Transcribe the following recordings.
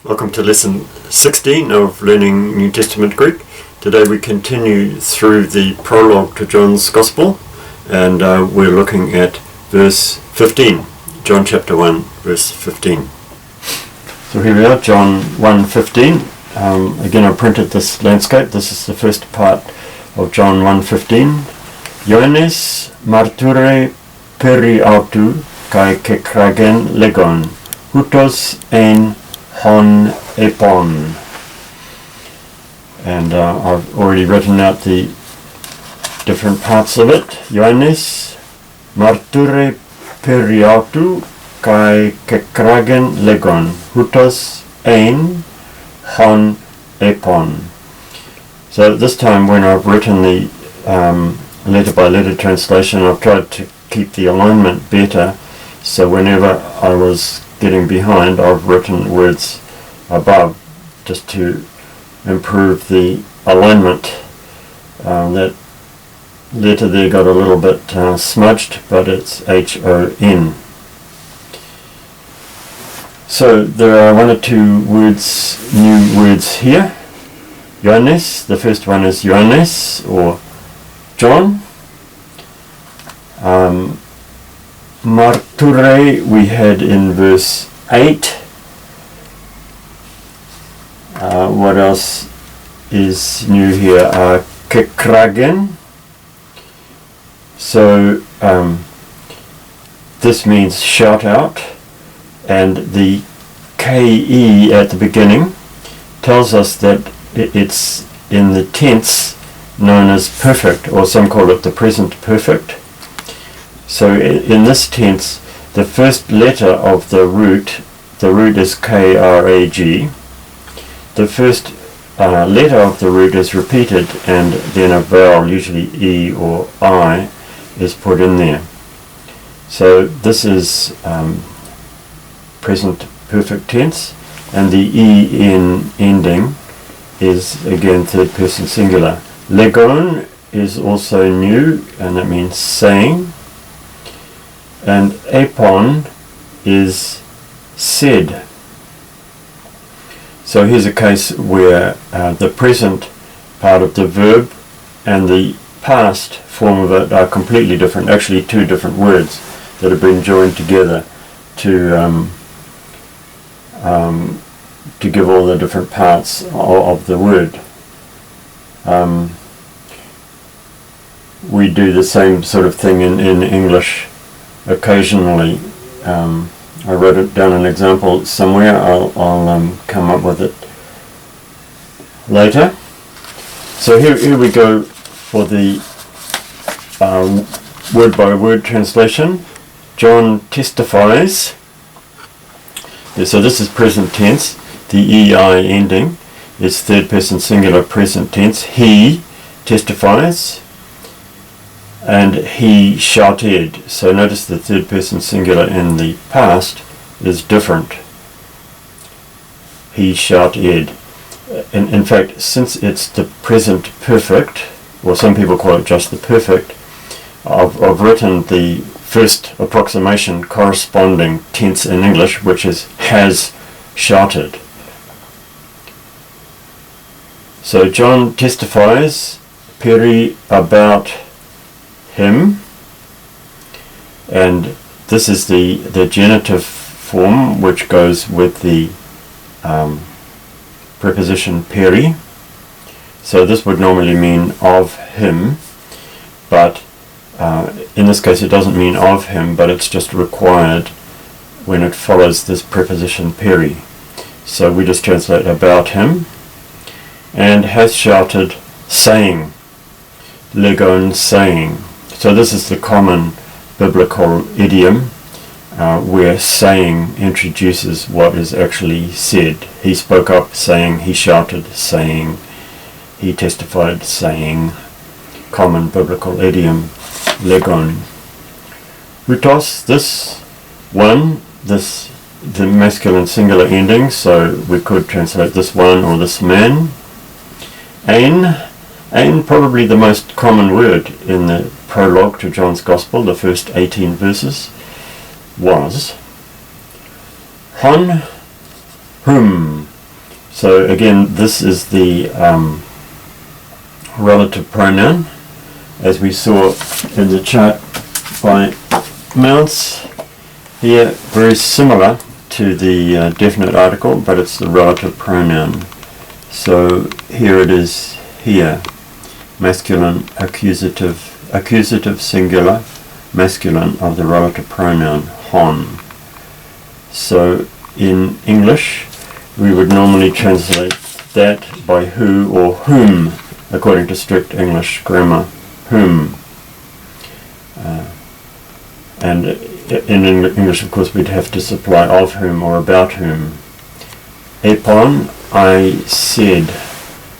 Welcome to lesson 16 of Learning New Testament Greek. Today we continue through the prologue to John's Gospel, and we're looking at verse 15, John chapter 1 verse 15. So here we are, John 1:15. Again, I printed this landscape. This is the first part of John 1:15. Ioannis marture peri autu kai kekragen legon, hutos ein hon epon. And I've already written out the different parts of it. Ioannis marture peri autu kai kekragen legon, hutos ein hon epon. So this time when I've written the letter by letter translation, I've tried to keep the alignment better, so whenever I was getting behind, I've written words above just to improve the alignment. That letter there got a little bit smudged, but it's H-O-N. So there are one or two words, new words here. Ioannis, the first one is Ioannis or John. Marture we had in verse 8. What else is new here? Kekragen. So this means shout out, and the KE at the beginning tells us that it's in the tense known as perfect, or some call it the present perfect. So in this tense, the first letter of the root is K-R-A-G. The first letter of the root is repeated, and then a vowel, usually E or I, is put in there. So this is present perfect tense, and the E in ending is again third person singular. Legon is also new, and that means saying. And epon is said. So here's a case where the present part of the verb and the past form of it are completely different, actually two different words that have been joined together to give all the different parts of the word. We do the same sort of thing in English occasionally. I wrote it down an example somewhere. I'll come up with it later. So here we go for the word by word translation. John testifies. So this is present tense. The EI ending is third person singular present tense. He testifies. And he shouted. So notice the third person singular in the past is different. He shouted. In fact, since it's the present perfect, or some people call it just the perfect, I've written the first approximation corresponding tense in English, which is has shouted. So John testifies, peri, about him, and this is the genitive form which goes with the preposition peri. So this would normally mean of him, but in this case it doesn't mean of him, but it's just required when it follows this preposition peri. So we just translate about him, and has shouted, saying, legon, saying. So this is the common biblical idiom where saying introduces what is actually said. He spoke up, saying. He shouted, saying. He testified, saying. Common biblical idiom, legon. Hutos, this one, the masculine singular ending, so we could translate this one or this man. Ein, probably the most common word in the prologue to John's Gospel, the first 18 verses, was hon, whom, So again, this is the relative pronoun, as we saw in the chart by Mounts here, very similar to the definite article, but it's the relative pronoun. So here it is here, masculine accusative singular, masculine of the relative pronoun, hon. So in English, we would normally translate that by who or whom, according to strict English grammar, whom. And in English, of course, we'd have to supply of whom or about whom. Upon I said.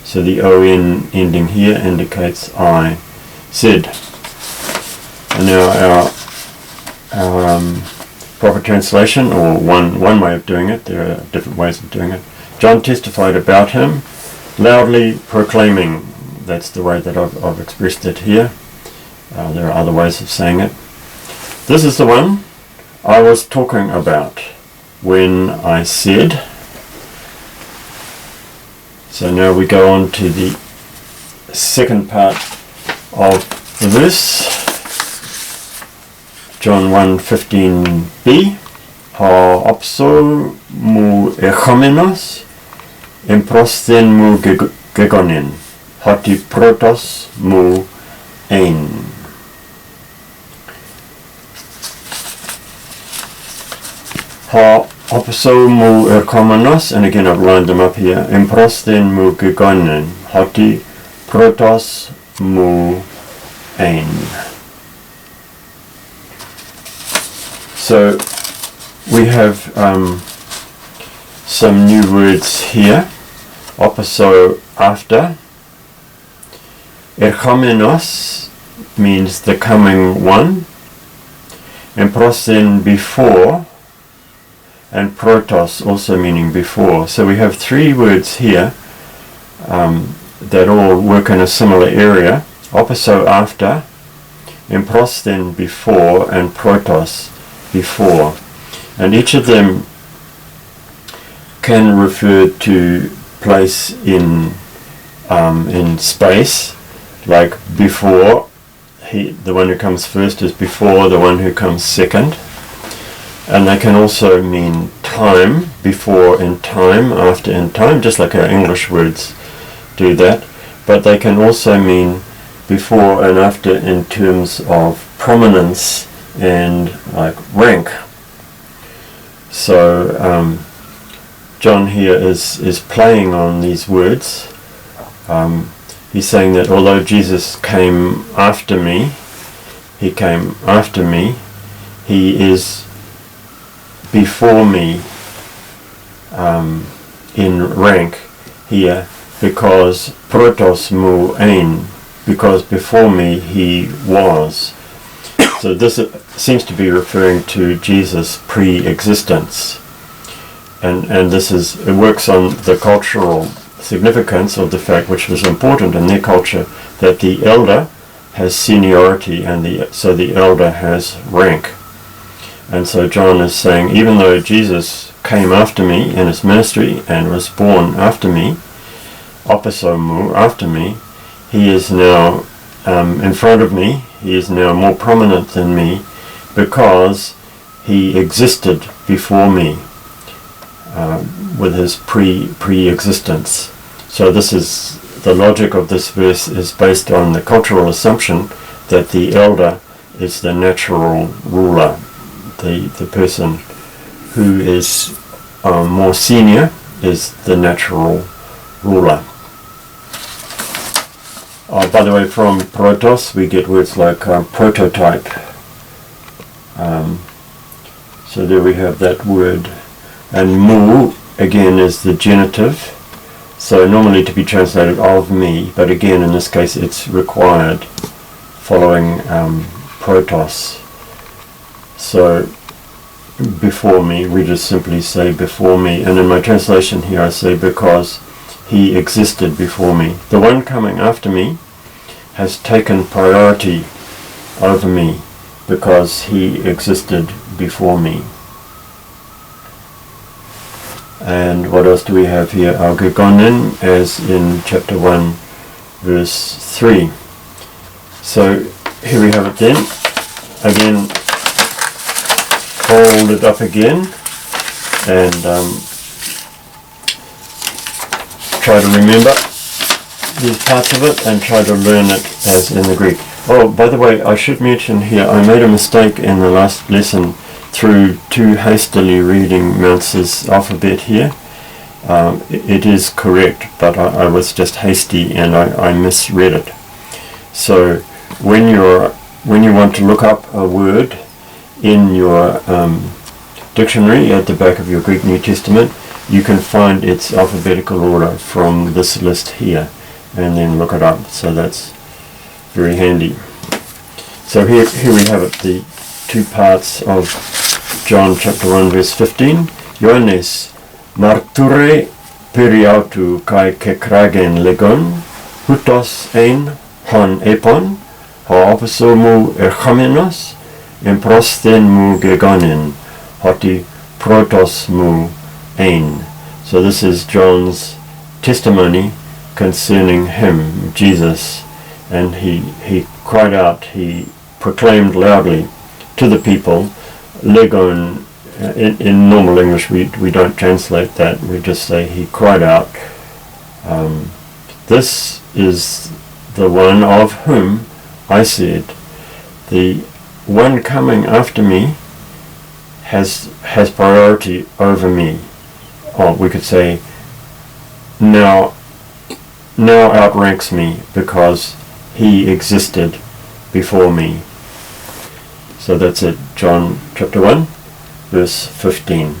So the on ending here indicates I said. And now our proper translation, or one way of doing it, there are different ways of doing it. John testified about him, loudly proclaiming. That's the way that I've expressed it here. There are other ways of saying it. This is the one I was talking about when I said. So now we go on to the second part of the verse. John 1:15b. Ha opso mu echomenos emprosthen mu gegonen. Hoti protos mu ein. Ha opso mu echomenos, and again I've lined them up here. Emprosthen mu gegonen. Hoti protos mu ein. So we have some new words here. Opso, after. Erchomenos means the coming one. Emprosthen, before. And protos, also meaning before. So we have three words here that all work in a similar area. Opso, after. Emprosthen, before. And protos, before. And each of them can refer to place in space, like before. The one who comes first is before the one who comes second. And they can also mean time, before in time, after in time, just like our English words do that. But they can also mean before and after in terms of prominence and like rank. So John here is playing on these words. He's saying that although Jesus came after me, he is before me in rank here, because protos mu ein, because before me he was. So this seems to be referring to Jesus' pre-existence, and it works on the cultural significance of the fact, which was important in their culture, that the elder has seniority, and so the elder has rank. And so John is saying, even though Jesus came after me in his ministry and was born after me, opso mu, after me, he is now in front of me. He is now more prominent than me because he existed before me with his pre-existence. So this is the logic of this verse is based on the cultural assumption that the elder is the natural ruler, the person who is more senior is the natural ruler. By the way, from protos we get words like prototype. So there we have that word. And mu, again, is the genitive. So normally to be translated of me, but again in this case it's required following protos. So before me, we just simply say before me. And in my translation here I say because he existed before me. The one coming after me has taken priority over me because he existed before me. And what else do we have here? Gegonen, as in chapter 1, verse 3. So here we have it then. Again, fold it up again and try to remember these parts of it and try to learn it as in the Greek. Oh, by the way, I should mention here, I made a mistake in the last lesson through too hastily reading Mounce's alphabet here. It is correct, but I was just hasty and I misread it. So when you want to look up a word in your dictionary at the back of your Greek New Testament, you can find its alphabetical order from this list here and then look it up. So that's very handy. So here we have it, the two parts of John chapter 1 verse 15. Ioannes marture periautu kai kekragen legon hutos ein hon epon ho opso mu erchomenos emprosten mu gegonen hoti protos mu ein. So this is John's testimony concerning him, Jesus, and he cried out, he proclaimed loudly to the people. Legon, in normal English we don't translate that, we just say he cried out, this is the one of whom I said, the one coming after me has priority over me. Or we could say now outranks me because he existed before me. So that's it, John chapter 1 verse 15.